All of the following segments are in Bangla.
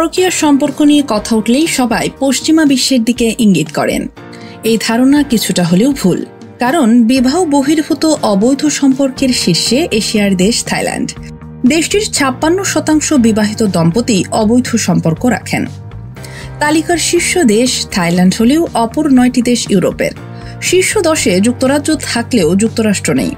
পরকীয়া সম্পর্ক নিয়ে কথা উঠলেই সবাই পশ্চিমা বিশ্বের দিকে ইঙ্গিত করেন। এই ধারণা কিছুটা হলেও ভুল, কারণ বিবাহ বহির্ভূত অবৈধ সম্পর্কের শীর্ষে এশিয়ার দেশ থাইল্যান্ড। দেশটির 56% বিবাহিত দম্পতি অবৈধ সম্পর্ক রাখেন। তালিকার শীর্ষ দেশ থাইল্যান্ড হলেও অপর 9টি দেশ ইউরোপের। শীর্ষ 10-এ যুক্তরাজ্য থাকলেও যুক্তরাষ্ট্র নেই।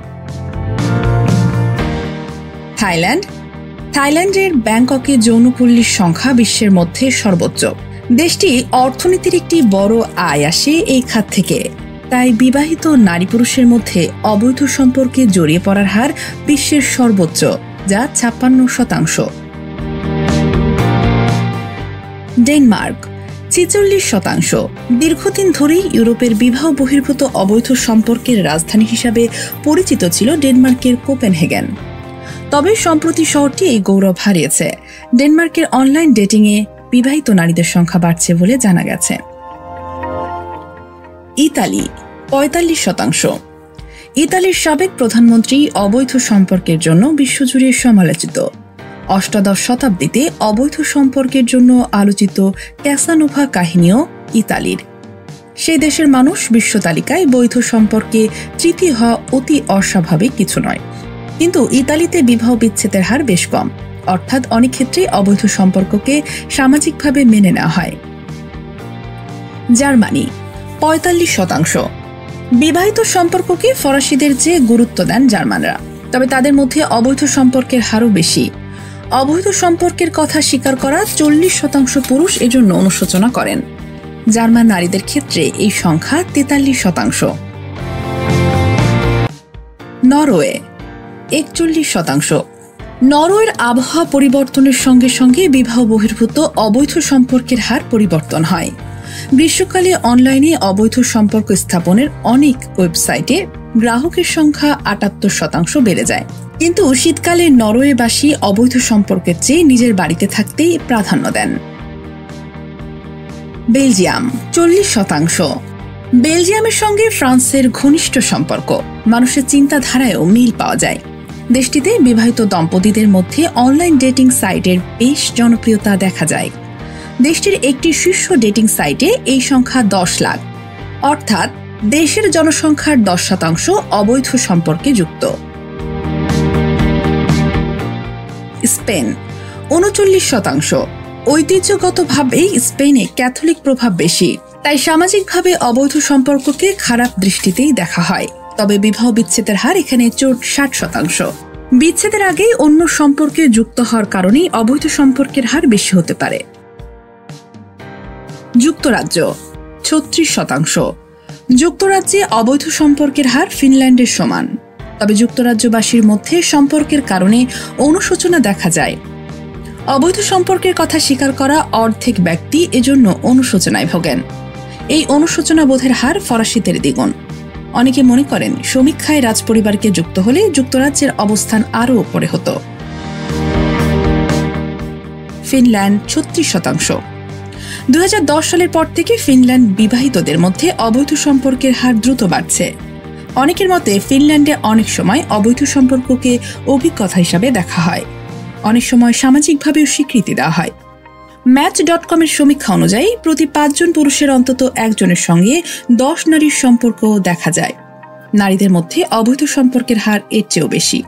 থাইল্যান্ডের ব্যাংককে যৌনপল্লীর সংখ্যা বিশ্বের মধ্যে সর্বোচ্চ। দেশটি অর্থনীতির একটি বড় আয় আসে এই খাত থেকে, তাই বিবাহিত নারী পুরুষের মধ্যে অবৈধ সম্পর্কে জড়িয়ে পড়ার হার বিশ্বের সর্বোচ্চ, যা 56%। ডেনমার্ক 46%। দীর্ঘদিন ধরেই ইউরোপের বিবাহ বহির্ভূত অবৈধ সম্পর্কের রাজধানী হিসাবে পরিচিত ছিল ডেনমার্কের কোপেনহেগেন। তবে সম্প্রতি শহরটি এই গৌরব হারিয়েছে। ডেনমার্কের অনলাইন ডেটিংয়ে বিবাহিত নারীদের সংখ্যা বাড়ছে বলে জানা গেছে। ইতালি 45%। ইতালির সাবেক প্রধানমন্ত্রী অবৈধ সম্পর্কের জন্য বিশ্বজুড়ে সমালোচিত। 8শ শতাব্দীতে অবৈধ সম্পর্কের জন্য আলোচিত ক্যাসানোভা কাহিনীও ইতালির। সেই দেশের মানুষ বিশ্ব তালিকায় বৈধ সম্পর্কে তৃতীয় হওয়া অতি অস্বাভাবিক কিছু নয়, কিন্তু ইতালিতে বিবাহ বিচ্ছেদের হার বেশ কম, অর্থাৎ অনেক ক্ষেত্রে অবৈধ সম্পর্ককে সামাজিকভাবে মেনে নেওয়া হয়। জার্মানি 45%। বিবাহিত সম্পর্ককে ফরাসিদের চেয়ে গুরুত্ব দেন জার্মানরা, তবে তাদের মধ্যে অবৈধ সম্পর্কের হারও বেশি। অবৈধ সম্পর্কের কথা স্বীকার করা 40% পুরুষ এজন্য অনুশোচনা করেন। জার্মান নারীদের ক্ষেত্রে এই সংখ্যা 43%। নরওয়ে 41%। নরওয়ের আবহাওয়া পরিবর্তনের সঙ্গে সঙ্গে বিবাহ বহির্ভূত অবৈধ সম্পর্কের হার পরিবর্তন হয়। গ্রীষ্মকালে অনলাইনে অবৈধ সম্পর্ক স্থাপনের অনেক ওয়েবসাইটে গ্রাহকের সংখ্যা 78% বেড়ে যায়, কিন্তু শীতকালে নরওয়েবাসী অবৈধ সম্পর্কের চেয়ে নিজের বাড়িতে থাকতেই প্রাধান্য দেন। বেলজিয়াম 40%। বেলজিয়ামের সঙ্গে ফ্রান্সের ঘনিষ্ঠ সম্পর্ক, মানুষের চিন্তাধারায়ও মিল পাওয়া যায়। দেশটিতে বিবাহিত দম্পতিদের মধ্যে অনলাইন ডেটিং সাইটের বেশ জনপ্রিয়তা দেখা যায়। দেশটির একটি শীর্ষ ডেটিং সাইটে এই সংখ্যা 10 লাখ, অর্থাৎ দেশের জনসংখ্যার 10% অবৈধ সম্পর্কে যুক্ত। স্পেন 39%। ঐতিহ্যগতভাবেই স্পেনে ক্যাথলিক প্রভাব বেশি, তাই সামাজিকভাবে অবৈধ সম্পর্ককে খারাপ দৃষ্টিতেই দেখা হয়। তবে বিবাহ বিচ্ছেদের হার এখানে 60%। বিচ্ছেদের আগেই অন্য সম্পর্কে যুক্ত হওয়ার কারণেই অবৈধ সম্পর্কের হার বেশি হতে পারে। যুক্তরাজ্য 36%। যুক্তরাজ্যে অবৈধ সম্পর্কের হার ফিনল্যান্ডের সমান, তবে যুক্তরাজ্যবাসীর মধ্যে সম্পর্কের কারণে অনুশোচনা দেখা যায়। অবৈধ সম্পর্কের কথা স্বীকার করা অর্ধেক ব্যক্তি এজন্য অনুশোচনায় ভোগেন। এই অনুশোচনা বোধের হার ফরাসিদের দ্বিগুণ। অনেকে মনে করেন সমীক্ষায় রাজপরিবারকে যুক্ত হলে যুক্তরাজ্যের অবস্থান আরও উপরে হতো। ফিনল্যান্ড 36%। 2010 সালের পর থেকে ফিনল্যান্ড বিবাহিতদের মধ্যে অবৈধ সম্পর্কের হার দ্রুত বাড়ছে। অনেকের মতে ফিনল্যান্ডে অনেক সময় অবৈধ সম্পর্ককে অভিজ্ঞতা হিসাবে দেখা হয়, অনেক সময় সামাজিকভাবেও স্বীকৃতি দেওয়া হয়। ম্যাচ.কমের সমীক্ষা অনুযায়ী প্রতি 5 জন পুরুষের অন্তত একজনের সঙ্গে 10 নারীর সম্পর্ক দেখা যায়। নারীদের মধ্যে অবৈধ সম্পর্কের হার এর চেয়েও বেশি।